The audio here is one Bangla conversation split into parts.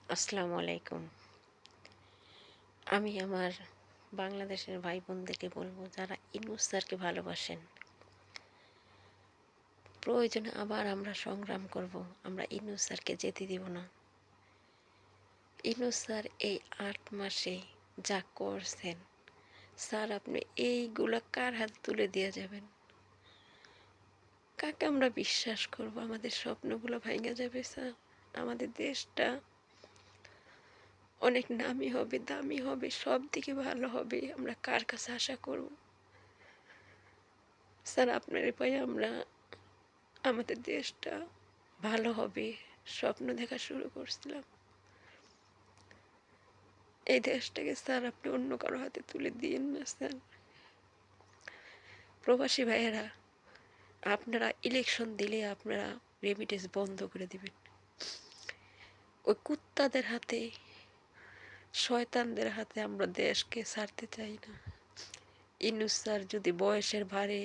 আসসালামু আলাইকুম। আমি আমার বাংলাদেশের ভাই বোনদেরকে বলবো যারা ইনুস স্যারকে ভালোবাসেন, প্রয়োজনে আবার আমরা সংগ্রাম করব। আমরা ইনুস স্যারকে যেতে দিব না। ইনুস স্যার এই ৮ মাসে যা করছেন, স্যার আপনি এইগুলা কার হাতে তুলে দিয়ে যাবেন? কাকে আমরা বিশ্বাস করব? আমাদের স্বপ্নগুলো ভাইঙা যাবে স্যার। আমাদের দেশটা অনেক নামি হবে, দামি হবে, সব দিকে ভালো হবে। আমরা কার কাছে আশা করব? স্যার আপনার পায়ে আমরা আমাদের দেশটা ভালো হবে স্বপ্ন দেখা শুরু করছিলাম। এই দেশটাকে স্যার আপনি অন্য কারো হাতে তুলে দিয়েন না স্যার। প্রবাসী ভাইয়েরা, আপনারা ইলেকশন দিলে আপনারা রেমিটেন্স বন্ধ করে দিবেন। ওই কুত্তাদের হাতে, শয়তানদের হাতে আমরা দেশকে ছাড়তে চাই না। ইনুস স্যার যদি বয়সের ভারে,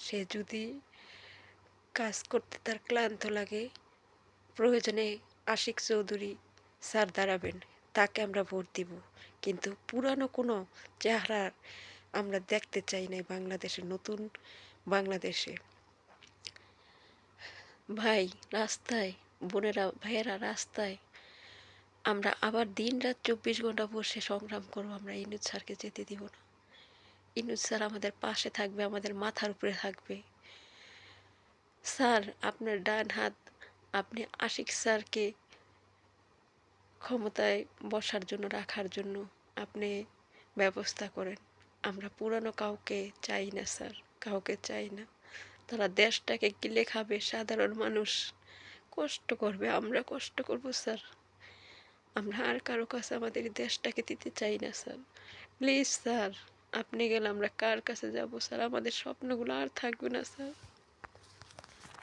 সে যদি কাজ করতে তার ক্লান্ত লাগে, প্রয়োজনে আশিক চৌধুরী স্যার দাঁড়াবেন, তাকে আমরা ভোট দিব। কিন্তু পুরানো কোনো চেহারা আমরা দেখতে চাই না বাংলাদেশে, নতুন বাংলাদেশে। ভাই রাস্তায়, বোনেরা ভাইয়েরা রাস্তায় আমরা আবার দিন রাত 24 ঘন্টা বসে সংগ্রাম করবো। আমরা ইনুস স্যারকে যেতে দিব না। ইনুস স্যার আমাদের পাশে থাকবে, আমাদের মাথার উপরে থাকবে। স্যার আপনার ডান হাত, আপনি আশিক স্যারকে ক্ষমতায় বসার জন্য, রাখার জন্য আপনি ব্যবস্থা করেন। আমরা পুরানো কাউকে চাই না স্যার, কাউকে চাই না। তারা দেশটাকে গিলে খাবে, সাধারণ মানুষ কষ্ট করবে, আমরা কষ্ট করব স্যার। আমরা আর কারো কাছে আমাদের এই দেশটাকে দিতে চাই না স্যার। প্লিজ স্যার, আপনি গেলে আমরা কার কাছে যাব স্যার? আমাদের স্বপ্নগুলো আর থাকবে না স্যার।